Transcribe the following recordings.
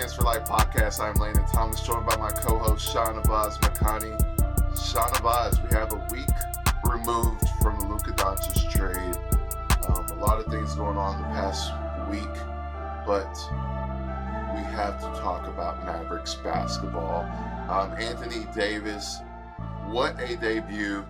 Fans for Life podcast. I'm Landon Thomas, joined by my co-host Shahnavaz Makhani. Shahnavaz, we have a week removed from the Luka Doncic trade. A lot of things going on the past week, but we have to talk about Mavericks basketball. Anthony Davis, what a debut.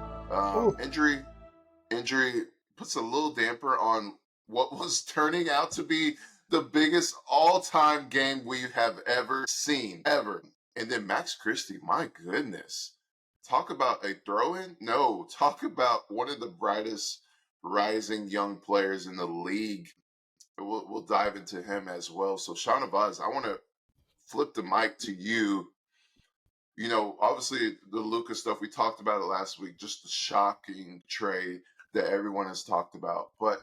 Injury puts a little damper on what was turning out to be the biggest all-time game we have ever seen, ever. And then Max Christie, my goodness. Talk about a throw-in? No, talk about one of the brightest rising young players in the league. We'll dive into him as well. So, Shahnavaz, I want to flip the mic to you. You know, obviously the Luka stuff, we talked about it last week, just the shocking trade that everyone has talked about. But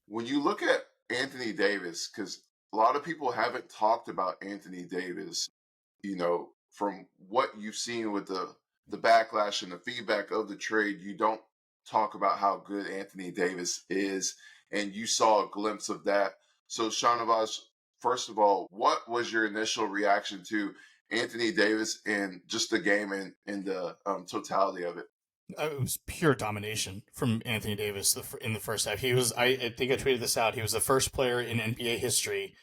when you look at Anthony Davis, because a lot of people haven't talked about Anthony Davis, you know, from what you've seen with the backlash and the feedback of the trade, you don't talk about how good Anthony Davis is, and you saw a glimpse of that. So, Shahnavaz, first of all, what was your initial reaction to Anthony Davis and just the game and the totality of it? It was pure domination from Anthony Davis in the first half. He was, I think I tweeted this out, he was the first player in NBA history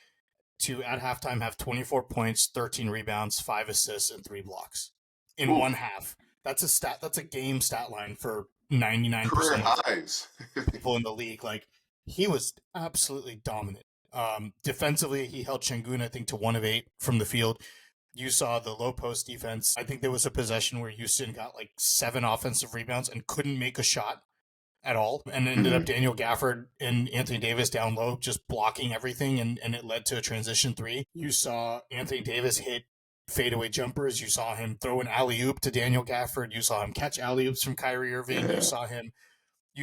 to, at halftime, have 24 points, 13 rebounds, 5 assists, and 3 blocks in one half. That's a game stat line for 99% career highs. People in the league. Like, he was absolutely dominant. Defensively, he held Şengün, I think, to 1 of 8 from the field. You saw the low post defense. I think there was a possession where Houston got like 7 offensive rebounds and couldn't make a shot at all. And ended up Daniel Gafford and Anthony Davis down low, just blocking everything. And it led to a transition 3. You saw Anthony Davis hit fadeaway jumpers. You saw him throw an alley-oop to Daniel Gafford. You saw him catch alley-oops from Kyrie Irving. You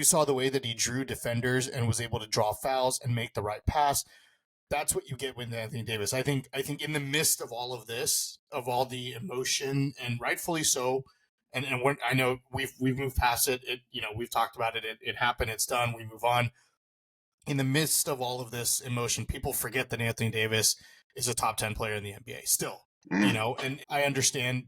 saw the way that he drew defenders and was able to draw fouls and make the right pass. That's what you get with Anthony Davis. I think in the midst of all of this, of all the emotion, and rightfully so, and I know we've moved past it. We've talked about it. It happened. It's done. We move on. In the midst of all of this emotion, people forget that Anthony Davis is a top 10 player in the NBA still. And I understand.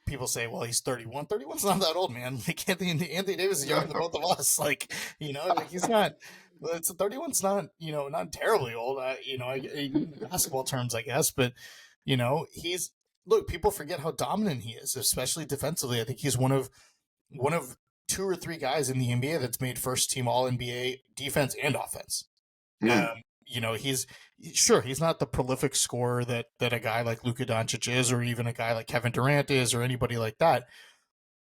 People say, well, he's 31. 31's not that old, man. Like Anthony Davis is younger than both of us. Like, he's not. 31's not, not terribly old, in basketball terms, I guess. But, people forget how dominant he is, especially defensively. I think he's one of 2 or 3 guys in the NBA that's made first team All NBA defense and offense. He's not the prolific scorer that a guy like Luka Doncic is, or even a guy like Kevin Durant is, or anybody like that.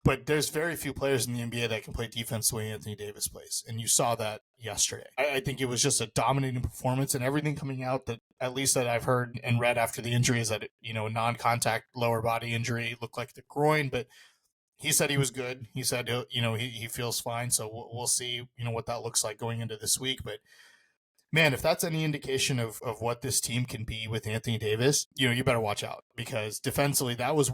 But there's very few players in the NBA that can play defense the way Anthony Davis plays. And you saw that yesterday. I think it was just a dominating performance, and everything coming out that, at least that I've heard and read after the injury, is that, a non-contact lower body injury looked like the groin, but he said he was good. He said, he feels fine. So we'll see, what that looks like going into this week. But man, if that's any indication of what this team can be with Anthony Davis, you better watch out, because defensively, that was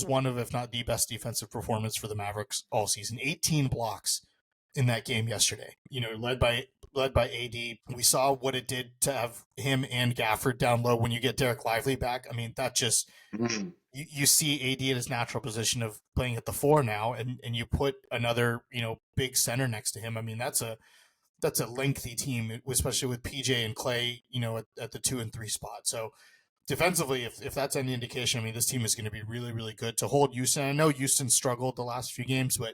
one of, if not the best defensive performance for the Mavericks all season. 18 blocks in that game yesterday. Led by AD. We saw what it did to have him and Gafford down low. When you get Derek Lively back, I mean, that just you see AD in his natural position of playing at the 4 now, and you put another big center next to him. I mean, that's a lengthy team, especially with PJ and Clay, at the 2 and 3 spot. So defensively, if that's any indication, I mean, this team is going to be really, really good to hold Houston. I know Houston struggled the last few games, but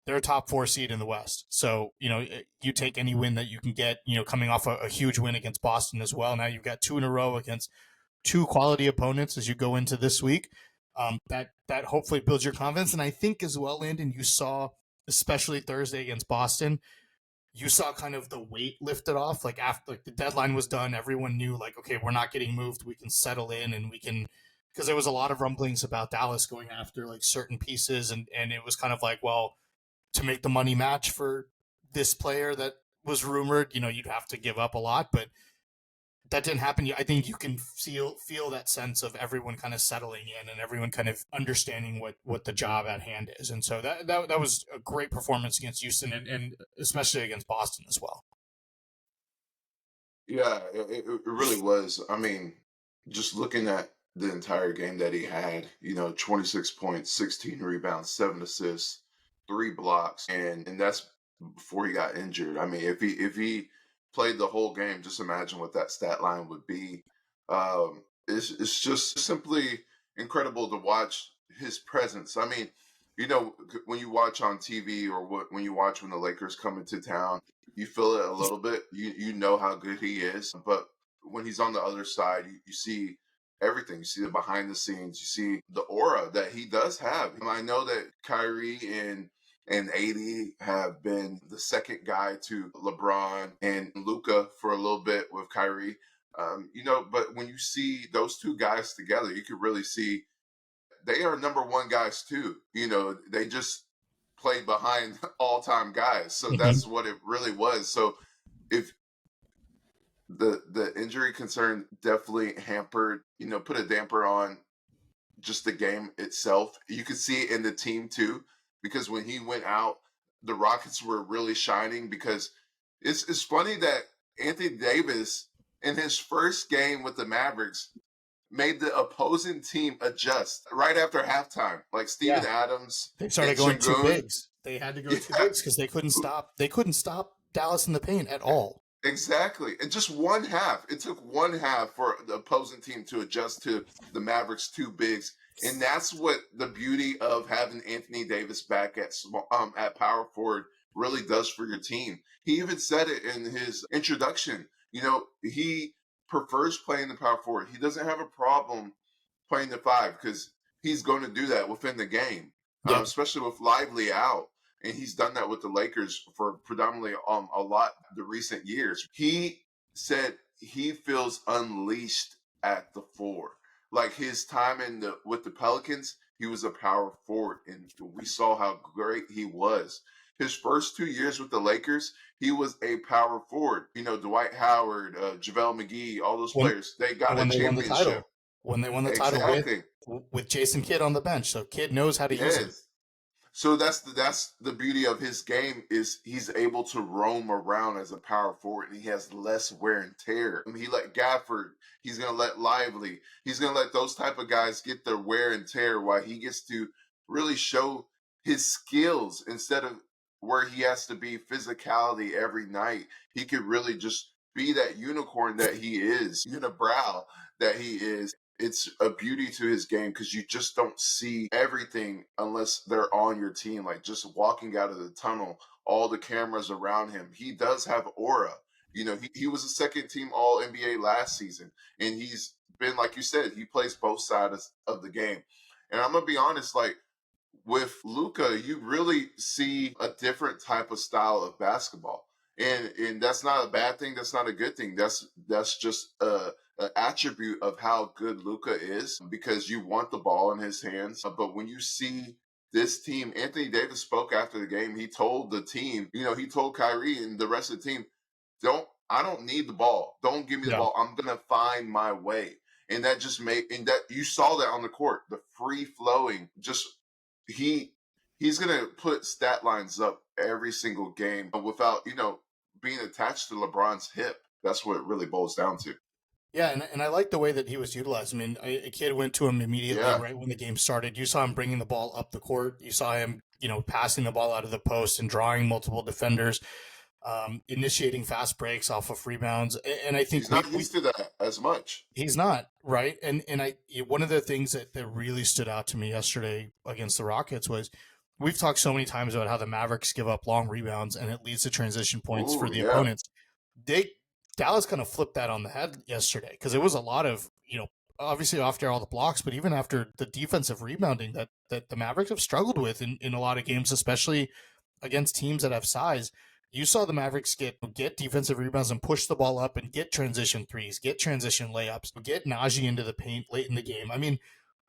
they're a top 4 seed in the West. So, you take any win that you can get, coming off a huge win against Boston as well. Now you've got 2 in a row against 2 quality opponents as you go into this week. That hopefully builds your confidence. And I think as well, Landon, you saw, especially Thursday against Boston, you saw kind of the weight lifted off. Like after the deadline was done, everyone knew, like, okay, we're not getting moved. We can settle in, and we can, because there was a lot of rumblings about Dallas going after like certain pieces, and it was kind of like, well, to make the money match for this player that was rumored, you'd have to give up a lot, but that didn't happen. I think you can feel that sense of everyone kind of settling in and everyone kind of understanding what the job at hand is. And so that was a great performance against Houston and especially against Boston as well. Yeah, it really was. I mean, just looking at the entire game that he had. 26 points, 16 rebounds, 7 assists, 3 blocks, and that's before he got injured. I mean, if he played the whole game, just imagine what that stat line would be. It's just simply incredible to watch his presence. I mean, when you watch on TV or when you watch when the Lakers come into town, you feel it a little bit. You know how good he is, but when he's on the other side, you see everything. You see the behind the scenes. You see the aura that he does have. And I know that Kyrie and AD have been the second guy to LeBron and Luca for a little bit with Kyrie. But when you see those two guys together, you can really see they are number one guys too. They just played behind all-time guys. So Mhm. that's what it really was. So if the injury concern definitely hampered, put a damper on just the game itself. You could see it in the team too, because when he went out, the Rockets were really shining because it's funny that Anthony Davis in his first game with the Mavericks made the opposing team adjust right after halftime. Like Steven Yeah, Adams they and started going two Şengün. bigs. They had to go two Yeah, bigs because they couldn't stop. They couldn't stop Dallas in the paint at all. exactly. And just one half. It took one half for the opposing team to adjust to the Mavericks two bigs. And that's what the beauty of having Anthony Davis back at power forward really does for your team. He even said it in his introduction. He prefers playing the power forward. He doesn't have a problem playing the five because he's going to do that within the game, Yep. especially with Lively out. And he's done that with the Lakers for predominantly a lot the recent years. He said he feels unleashed at the four. Like his time with the Pelicans, he was a power forward, and we saw how great he was. His first 2 years with the Lakers, he was a power forward. Dwight Howard, JaVale McGee, all those When players, they got a when they won the championship. title, when they won the title Exactly. with Jason Kidd on the bench, so Kidd knows how to use him. Yes. So that's the beauty of his game is he's able to roam around as a power forward and he has less wear and tear. I mean, he let Gafford, he's gonna let Lively, he's gonna let those type of guys get their wear and tear while he gets to really show his skills instead of where he has to be physicality every night. He could really just be that unicorn that he is, unibrow that he is. It's a beauty to his game because you just don't see everything unless they're on your team. Like just walking out of the tunnel, all the cameras around him. He does have aura. He was a second team All NBA last season, and he's been, like you said, he plays both sides of the game. And I'm gonna be honest, like with Luca, you really see a different type of style of basketball. And that's not a bad thing. That's not a good thing. That's just an attribute of how good Luca is because you want the ball in his hands. But when you see this team, Anthony Davis spoke after the game. He told the team, he told Kyrie and the rest of the team, I don't need the ball. Don't give me the Yeah. ball. I'm gonna find my way. And that just and that you saw that on the court, the free flowing, just he he's gonna put stat lines up every single game without being attached to LeBron's hip. That's what it really boils down to. Yeah, and I like the way that he was utilized. I mean, a kid went to him immediately Yeah, right when the game started. You saw him bringing the ball up the court. You saw him, passing the ball out of the post and drawing multiple defenders, initiating fast breaks off of rebounds. And I think he's not used to that as much. he's not right. And one of the things that really stood out to me yesterday against the Rockets was we've talked so many times about how the Mavericks give up long rebounds and it leads to transition points for Ooh, the yeah. opponents. They Dallas kind of flipped that on the head yesterday because it was a lot of obviously after all the blocks, but even after the defensive rebounding that the Mavericks have struggled with in a lot of games, especially against teams that have size. You saw the Mavericks get defensive rebounds and push the ball up and get transition threes, get transition layups, get Najee into the paint late in the game. I mean,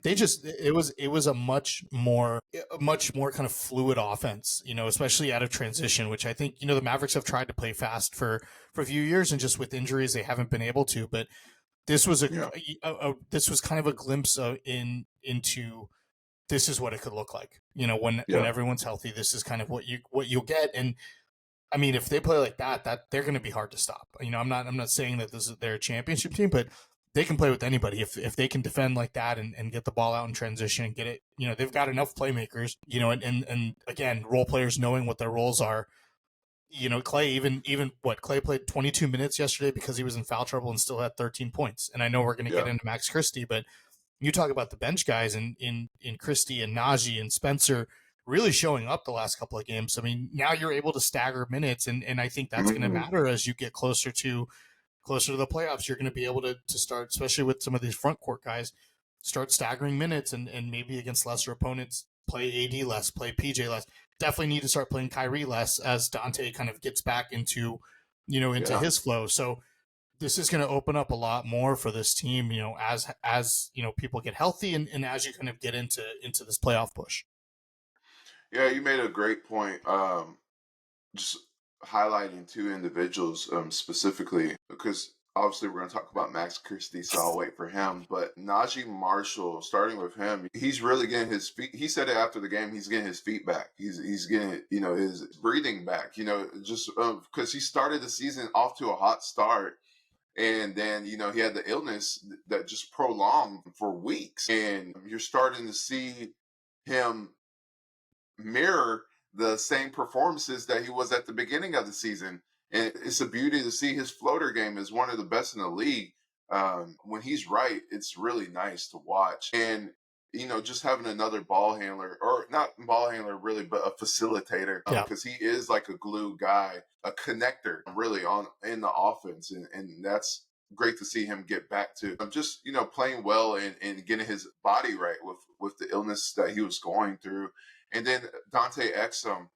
it was a much more kind of fluid offense, especially out of transition, which I think the Mavericks have tried to play fast for a few years, and just with injuries they haven't been able to. But this was Yeah. this was kind of a glimpse into this is what it could look like. When Yeah. everyone's healthy, this is kind of what you'll get. And I mean, if they play like that they're going to be hard to stop. I'm not saying that this is their championship team, but they can play with anybody if they can defend like that and get the ball out in transition and get it. They've got enough playmakers. And again, role players knowing what their roles are. Clay even what Clay played 22 minutes yesterday because he was in foul trouble and still had 13 points. And I know we're going to get into Max Christie, but you talk about the bench guys in Christie and Najee and Spencer really showing up the last couple of games. I mean, now you're able to stagger minutes, and I think that's going to matter as you get closer to the playoffs. You're going to be able to start, especially with some of these front court guys, start staggering minutes and maybe against lesser opponents, play AD less, play PJ less. Definitely need to start playing Kyrie less as Dante kind of gets back into his flow. So this is going to open up a lot more for this team, as people get healthy and as you kind of get into this playoff push. Yeah, you made a great point. Just highlighting two individuals specifically, because obviously we're going to talk about Max Christie, so I'll wait for him. But Najee Marshall, starting with him, he's really getting his feet. He said it after the game. He's getting his feet back. He's getting his breathing back. Just because he started the season off to a hot start. And then, he had the illness that just prolonged for weeks. And you're starting to see him mirror the same performances that he was at the beginning of the season. And it's a beauty to see his floater game is one of the best in the league. When he's right, it's really nice to watch. And, just having another ball handler, or not ball handler really, but a facilitator, because he is like a glue guy, a connector really in the offense. And that's great to see him get back to just, playing well and getting his body right with the illness that he was going through. And then Dante Exum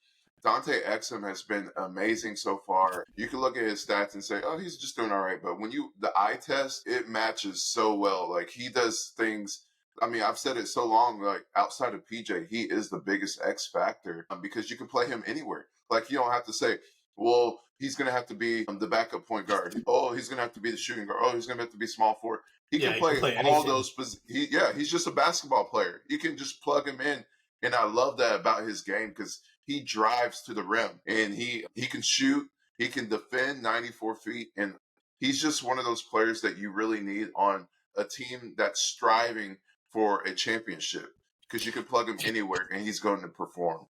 has been amazing so far. You can look at his stats and say, oh, he's just doing all right. But when the eye test, it matches so well. Like, he does things. I mean, I've said it so long, like, outside of PJ, he is the biggest X factor because you can play him anywhere. Like, you don't have to say, well, he's going to have to be the backup point guard. Oh, he's going to have to be the shooting guard. Oh, he's going to have to be small forward. He can play all those. He's just a basketball player. You can just plug him in. And I love that about his game because he drives to the rim and he can shoot, he can defend 94 feet. And he's just one of those players that you really need on a team that's striving for a championship because you can plug him anywhere and he's going to perform.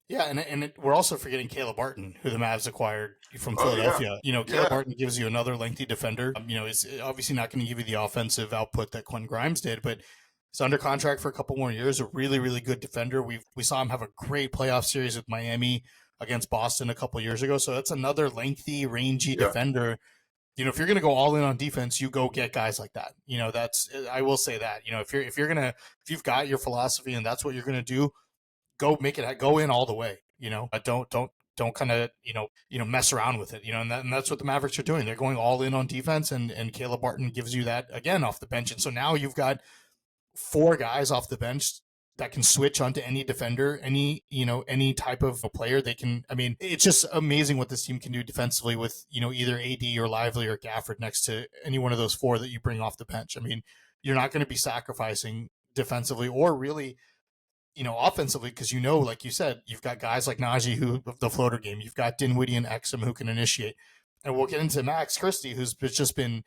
Yeah, and we're also forgetting Caleb Barton, who the Mavs acquired from Philadelphia. Caleb Barton gives you another lengthy defender. Is obviously not going to give you the offensive output that Quentin Grimes did, but he's under contract for a couple more years. A really, really good defender. We saw him have a great playoff series with Miami against Boston a couple years ago. So that's another lengthy, rangy defender. If you're going to go all in on defense, you go get guys like that. I will say that. If you've got your philosophy and that's what you're going to do, go in all the way. Don't kind of mess around with it. And that's what the Mavericks are doing. They're going all in on defense, and Caleb Barton gives you that again off the bench. And so now you've got 4 guys off the bench that can switch onto any defender, any type of a player they can. I mean, it's just amazing what this team can do defensively with, either AD or Lively or Gafford next to any one of those 4 that you bring off the bench. I mean, you're not going to be sacrificing defensively or really, offensively, because, like you said, you've got guys like Najee who the floater game, you've got Dinwiddie and Exum who can initiate. And we'll get into Max Christie, who's just been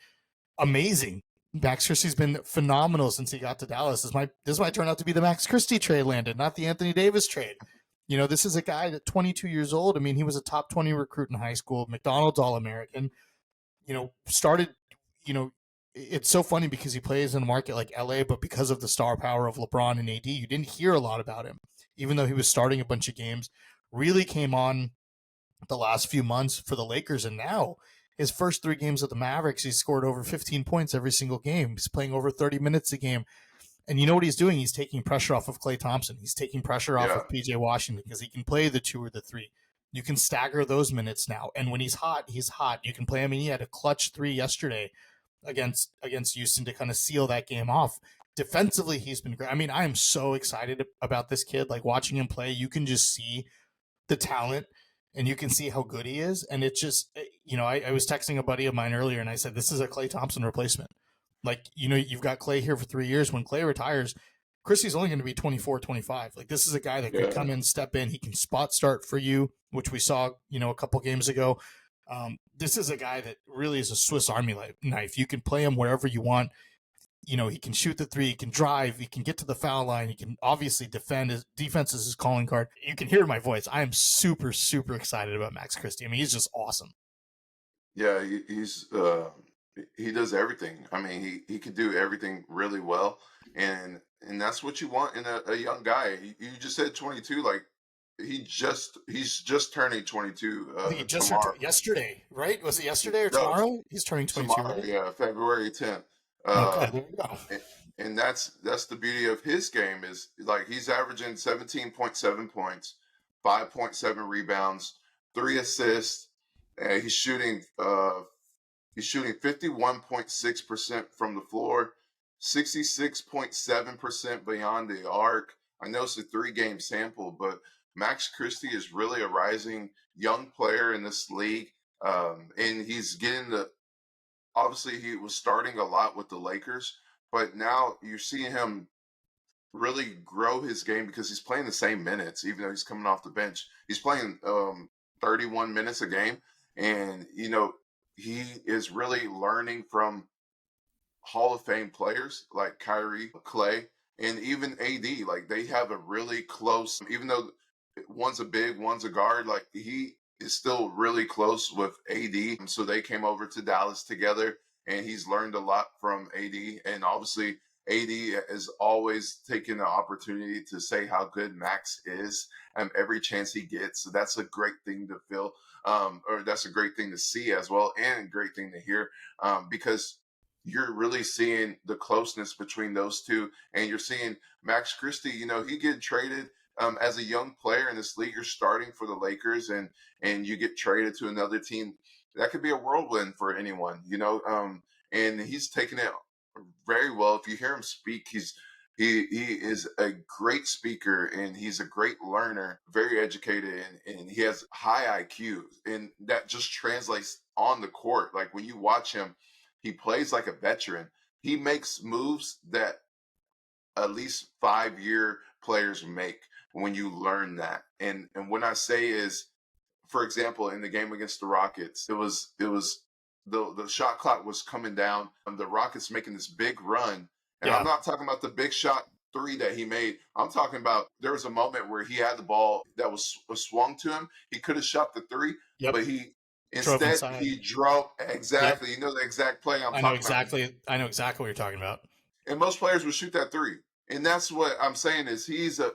amazing. Max Christie's been phenomenal since he got to Dallas. This might turn out to be the Max Christie trade, Landon, not the Anthony Davis trade. This is a guy that 22 years old. I mean, he was a top 20 recruit in high school, McDonald's All-American, started, it's so funny because he plays in a market like LA, but because of the star power of LeBron and AD, you didn't hear a lot about him, even though he was starting a bunch of games, really came on the last few months for the Lakers. And now his first 3 games with the Mavericks, he scored over 15 points every single game. He's playing over 30 minutes a game. And you know what he's doing? He's taking pressure off of Klay Thompson. He's taking pressure off of PJ Washington because he can play the 2 or the 3. You can stagger those minutes now. And when he's hot, he's hot. You can play him. I mean, he had a clutch 3 yesterday against Houston to kind of seal that game off. Defensively, he's been great. I mean, I am so excited about this kid. Like, watching him play, you can just see the talent and you can see how good he is. And it's just, I was texting a buddy of mine earlier and I said, this is a Klay Thompson replacement. Like, you've got Klay here for 3 years. When Klay retires, Christie's only going to be 24, 25. Like, this is a guy that could come in, step in. He can spot start for you, which we saw, a couple games ago. This is a guy that really is a Swiss Army knife. You can play him wherever you want. He can shoot the three, he can drive, he can get to the foul line, he can obviously defend. His defense is his calling card. You can hear my voice. I am super, super excited about Max Christie. I mean, he's just awesome. Yeah, he does everything. I mean, he can do everything really well, and that's what you want in a young guy. You just said 22, like he's just turning 22 I think he just turned tomorrow. yesterday, right? Was it yesterday or No, tomorrow? He's turning 22, tomorrow, right? yeah, February 10th. Okay, there you go. And, and that's the beauty of his game is like he's averaging 17.7 points, 5.7 rebounds, 3 assists. He's shooting 51.6% from the floor, 66.7% beyond the arc. I know it's a 3 game sample, but Max Christie is really a rising young player in this league. And he's getting obviously he was starting a lot with the Lakers, but now you're seeing him really grow his game because he's playing the same minutes, even though he's coming off the bench. He's playing 31 minutes a game, and he is really learning from Hall of Fame players like Kyrie, Clay, and even AD. Like they have a really close, even though one's a big, one's a guard. Like he is still really close with AD. So they came over to Dallas together, and he's learned a lot from AD. And obviously, AD has always taken the opportunity to say how good Max is every chance he gets. So that's a great thing to feel, or that's a great thing to see as well, and a great thing to hear, because you're really seeing the closeness between those two, and you're seeing Max Christie. He get traded as a young player in this league. You're starting for the Lakers, and you get traded to another team. That could be a whirlwind for anyone, and he's taking it very well. If you hear him speak, he is a great speaker, and he's a great learner, very educated, and he has high IQ, and that just translates on the court. Like when you watch him, he plays like a veteran. He makes moves that at least 5-year players make when you learn that. And when I say is, for example, in the game against the Rockets, it was the shot clock was coming down. The Rockets making this big run, and I'm Yeah. not talking about the big shot three that he made. I'm talking about there was a moment where he had the ball that was swung to him. He could have shot the three, Yep. but he Drove instead inside. he drove Yep. exactly. You know the exact play I'm I know talking about. exactly. I know exactly what you're talking about. And most players would shoot that three. And that's what I'm saying is he's a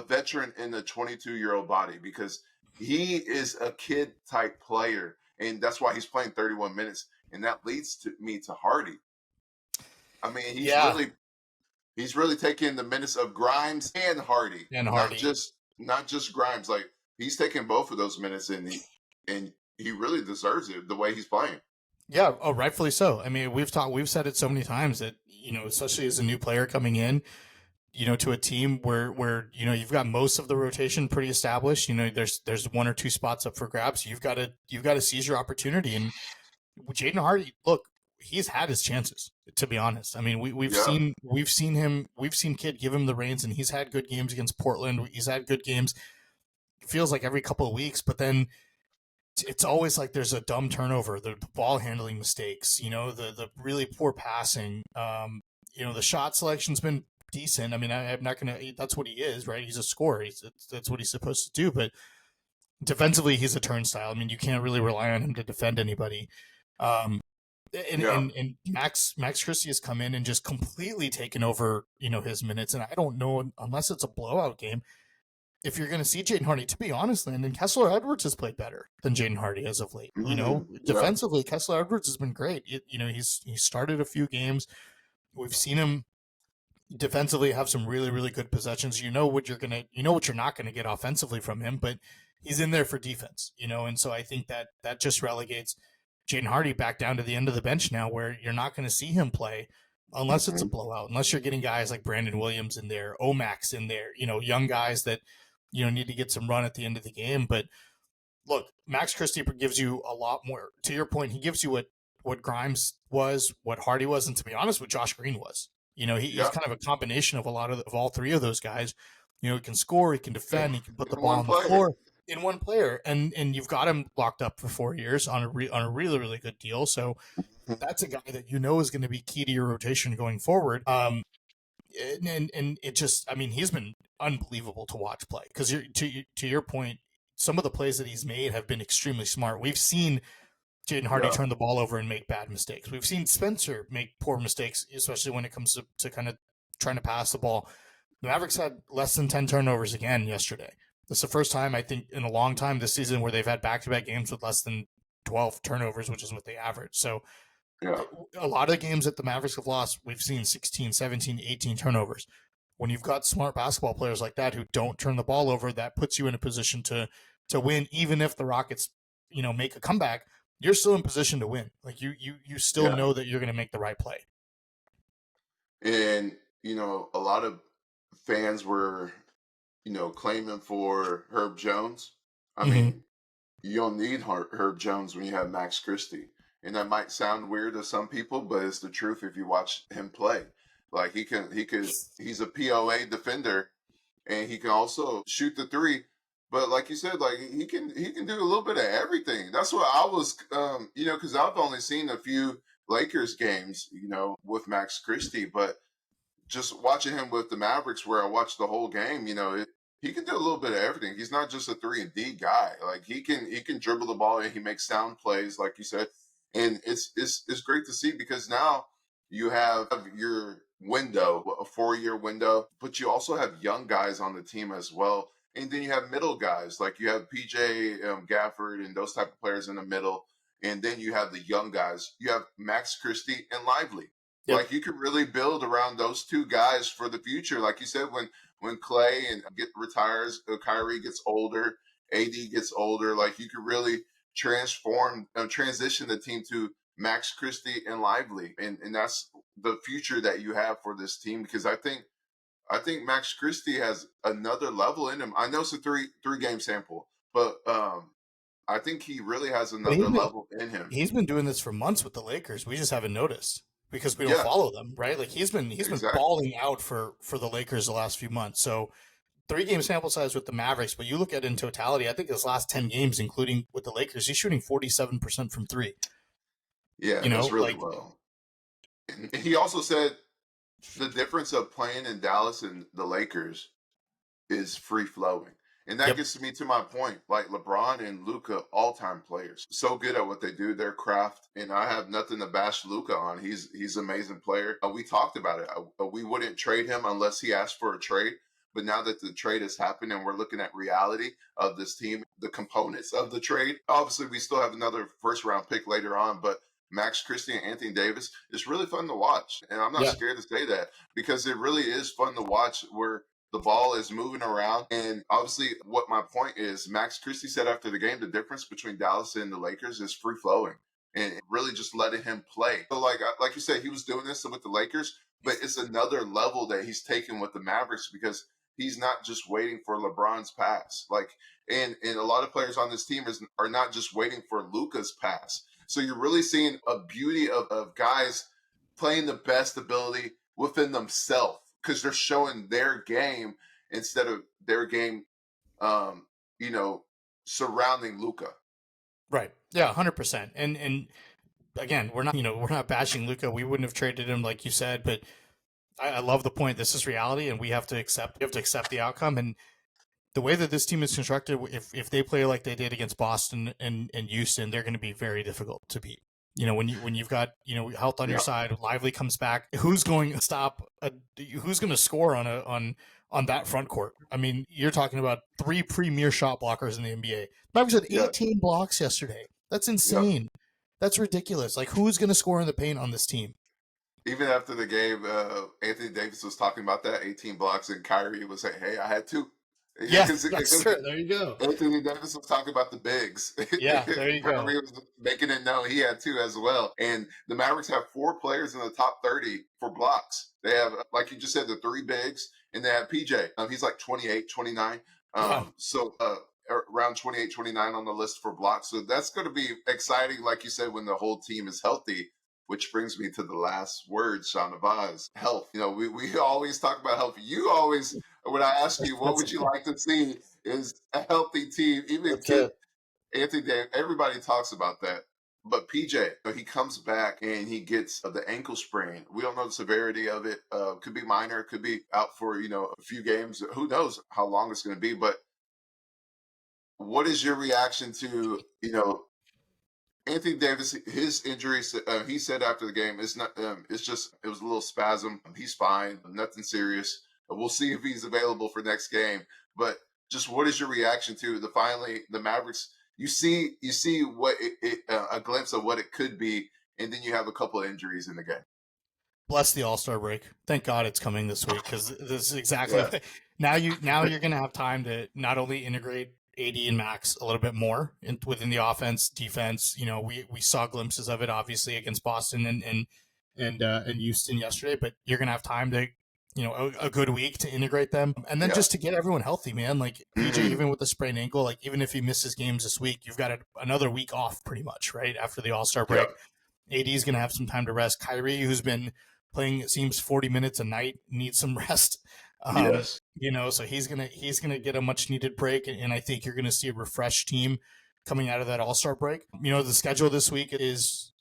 veteran in the 22-year-old body because he is a kid type player. And that's why he's playing 31 minutes. And that leads to me to Hardy. I mean, Yeah. he's really taking the minutes of Grimes and Hardy, And not Hardy. just Grimes. Like he's taking both of those minutes, and he really deserves it the way he's playing. Yeah, oh, rightfully so. I mean, we've said it so many times that especially as a new player coming in, to a team where you've got most of the rotation pretty established. There's 1 or 2 spots up for grabs. You've got to seize your opportunity. And Jaden Hardy, look, he's had his chances. To be honest, I mean, we've Yeah. seen Kid give him the reins, and he's had good games against Portland. He's had good games. It feels like every couple of weeks, but then it's always like there's a dumb turnover, the ball handling mistakes, the really poor passing. The shot selection's been decent. I mean, I'm not gonna. That's what he is, right? He's a scorer. That's what he's supposed to do. But defensively, he's a turnstile. I mean, you can't really rely on him to defend anybody. And, Yeah. and Max Christie has come in and just completely taken over, his minutes. And I don't know, unless it's a blowout game, if you're going to see Jaden Hardy. To be honest, Landon, Kessler Edwards has played better than Jaden Hardy as of late. Yeah. Defensively, Kessler Edwards has been great. He started a few games. We've seen him defensively have some really, really good possessions. You know what you're not gonna get offensively from him, but he's in there for defense. And so I think that just relegates Jaden Hardy back down to the end of the bench now, where you're not going to see him play unless it's a blowout, unless you're getting guys like Brandon Williams in there, Omax in there, young guys that need to get some run at the end of the game. But look, Max Christie gives you a lot more. To your point, he gives you what Grimes was, what Hardy was, and to be honest, what Josh Green was. He's kind of a combination of of all 3 of those guys. He can score, he can defend, he can put the In ball one on the player. floor. in one player, and you've got him locked up for 4 years on a on a really really good deal. So that's a guy that you know is going to be key to your rotation going forward. And it just, I mean, he's been unbelievable to watch play because to your point, some of the plays that he's made have been extremely smart. We've seen Jaden Hardy Yeah, turn the ball over and make bad mistakes. We've seen Spencer make poor mistakes, especially when it comes to kind of trying to pass the ball. The Mavericks had less than 10 turnovers again yesterday. That's the first time, I think, in a long time this season where they've had back-to-back games with less than 12 turnovers, which is what they average. So yeah, a lot of games that the Mavericks have lost, we've seen 16, 17, 18 turnovers. When you've got smart basketball players like that who don't turn the ball over, that puts you in a position to win, even if the Rockets, make a comeback. You're still in position to win. Like you still yeah. know that you're going to make the right play. And a lot of fans were claiming for Herb Jones. I Mm-hmm. mean, you don't need Herb Jones when you have Max Christie. And that might sound weird to some people, but it's the truth if you watch him play. Like he's a POA defender and he can also shoot the three. But like you said, like he can do a little bit of everything. That's what I was because I've only seen a few Lakers games, with Max Christie, but just watching him with the Mavericks, where I watched the whole game, he can do a little bit of everything. He's not just a 3 and D guy. Like he can dribble the ball and he makes sound plays, like you said, and it's great to see because now you have your window, a 4 year window, but you also have young guys on the team as well. And then you have middle guys, like you have PJ Gafford and those type of players in the middle. And then you have the young guys. You have Max Christie and Lively. Yep. Like you can really build around those two guys for the future. Like you said, when Clay and get retires, Kyrie gets older, AD gets older. Like you could really transition the team to Max Christie and Lively, and that's the future that you have for this team. Because I think Max Christie has another level in him. I know it's a three game sample, but I think he really has But another level in him. he's been doing this for months with the Lakers. We just haven't noticed because we don't Yeah, follow them, right? Like he's been exactly. balling out for the Lakers the last few months. So 3 game sample size with the Mavericks, but you look at it in totality, I think his last 10 games, including with the Lakers, he's shooting 47% from three. Yeah, that's really Like, low. And he also said the difference of playing in Dallas and the Lakers is free flowing. And that yep, gets me to my point. Like LeBron and Luca, all time players, so good at what they do, their craft. And I have nothing to bash Luca on. He's an amazing player. We talked about it. We wouldn't trade him unless he asked for a trade. But now that the trade has happened and we're looking at reality of this team, the components of the trade, obviously we still have another first round pick later on. But Max Christie and Anthony Davis, it's really fun to watch. And I'm not yeah, scared to say that because it really is fun to watch where the ball is moving around. And obviously, what my point is, Max Christie said after the game, the difference between Dallas and the Lakers is free flowing and really just letting him play. So, like you said, he was doing this with the Lakers, but it's another level that he's taken with the Mavericks because he's not just waiting for LeBron's pass. And a lot of players on this team are not just waiting for Luca's pass. So you're really seeing a beauty of guys playing the best ability within themselves because they're showing their game instead of their game, um, you know, surrounding Luca. right, yeah, 100%. And again, we're not bashing Luca. We wouldn't have traded him like you said, but I love the point. This is reality, and we have to accept the outcome. And the way that this team is constructed, if they play like they did against Boston and Houston, they're going to be very difficult to beat. When you've got health on your Yeah, side, Lively comes back. Who's going to stop? Who's going to score on that front court? I mean, you're talking about 3 premier shot blockers in the NBA. Mavericks had yeah, 18 blocks yesterday. That's yeah. insane. That's ridiculous. Like, who's going to score in the paint on this team? Even after the game, Anthony Davis was talking about that 18 blocks, and Kyrie was saying, "Hey, I had two." Yeah, Because that's true. There you go. Anthony Davis was talking about the bigs. Yeah, there you go. Kyrie was making it known he had two as well. And the Mavericks have 4 players in the top 30 for blocks. They have, like you just said, the 3 bigs, and they have PJ. He's like 28, 29. Yeah. Around 28, 29 on the list for blocks. So that's going to be exciting, like you said, when the whole team is healthy. Which brings me to the last word, Shahnavaz, health. We always talk about health. You always, when I ask you, what That's would you like to see? is a healthy team. Even That's it. Anthony Davis, everybody talks about that. But PJ, he comes back and he gets the ankle sprain. We don't know the severity of it. Could be minor, could be out for a few games. Who knows how long it's going to be? But what is your reaction to Anthony Davis? His injury. He said after the game, it's not. It's just it was a little spasm. He's fine, nothing serious. We'll see if he's available for next game. But just what is your reaction to the Mavericks? You see what a glimpse of what it could be, and then you have a couple of injuries in the game. Bless the All-Star break. Thank God it's coming this week, because this is exactly Yeah, now you're gonna have time to not only integrate AD and Max a little bit more within the offense, defense. We saw glimpses of it obviously against Boston and Houston yesterday, but you're gonna have time to a good week to integrate them, and then yeah. just to get everyone healthy, man. Like PJ, Mhm. even with the sprained ankle, like even if he misses games this week, you've got another week off pretty much, right after the All-Star Yeah. break. AD is going to have some time to rest. Kyrie, who's been playing, it seems, 40 minutes a night, needs some rest. Yes. So he's gonna get a much needed break, and I think you're gonna see a refreshed team coming out of that All-Star break. The schedule this week is,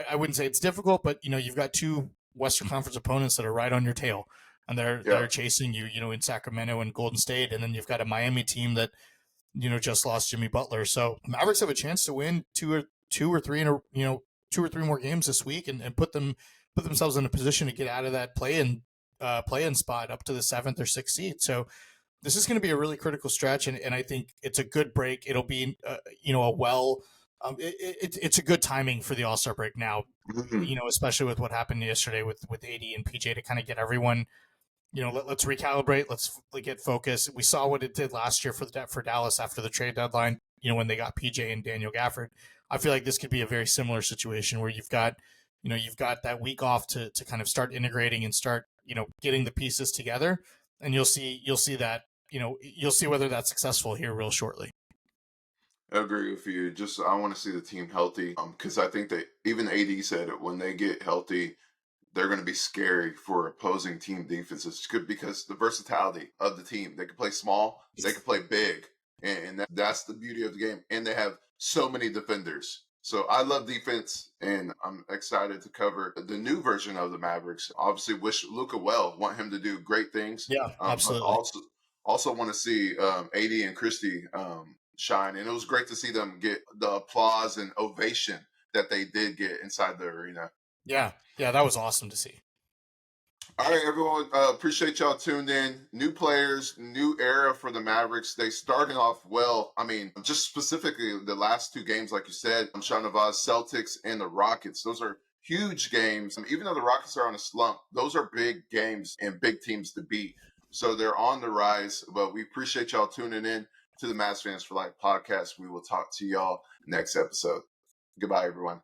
I wouldn't say it's difficult, but you've got two Western Conference opponents that are right on your tail, and they're Yeah. chasing you, in Sacramento and Golden State, and then you've got a Miami team that just lost Jimmy Butler. So Mavericks have a chance to win two or three in a 2 or 3 more games this week, and put themselves in a position to get out of that play-in spot up to the 7th or 6th seed. So this is going to be a really critical stretch, and I think it's a good break. It'll be a well. It's a good timing for the All-Star break now, Mhm. especially with what happened yesterday with AD and PJ, to kind of get everyone. Let's recalibrate. Let's get focused. We saw what it did last year for Dallas after the trade deadline. When they got PJ and Daniel Gafford. I feel like this could be a very similar situation where you've got that week off to kind of start integrating and start getting the pieces together, and you'll see that you'll see whether that's successful here real shortly. I agree with you. Just I want to see the team healthy. Because I think that even AD said it, when they get healthy, they're going to be scary for opposing team defenses. Good, because the versatility of the team. They can play small, they can play big, and that's the beauty of the game. And they have so many defenders. So I love defense, and I'm excited to cover the new version of the Mavericks. Obviously, wish Luka well. Want him to do great things. Yeah, But absolutely. also want to see AD and Christie shine. And it was great to see them get the applause and ovation that they did get inside the arena. Yeah, that was awesome to see. All right, everyone. Appreciate y'all tuned in. New players, new era for the Mavericks. They starting off well. I mean, just specifically the last two games, like you said, Shahnavaz, Celtics, and the Rockets. Those are huge games. Even though the Rockets are on a slump, those are big games and big teams to beat. So they're on the rise. But we appreciate y'all tuning in to the Mavs Fans for Life podcast. We will talk to y'all next episode. Goodbye, everyone.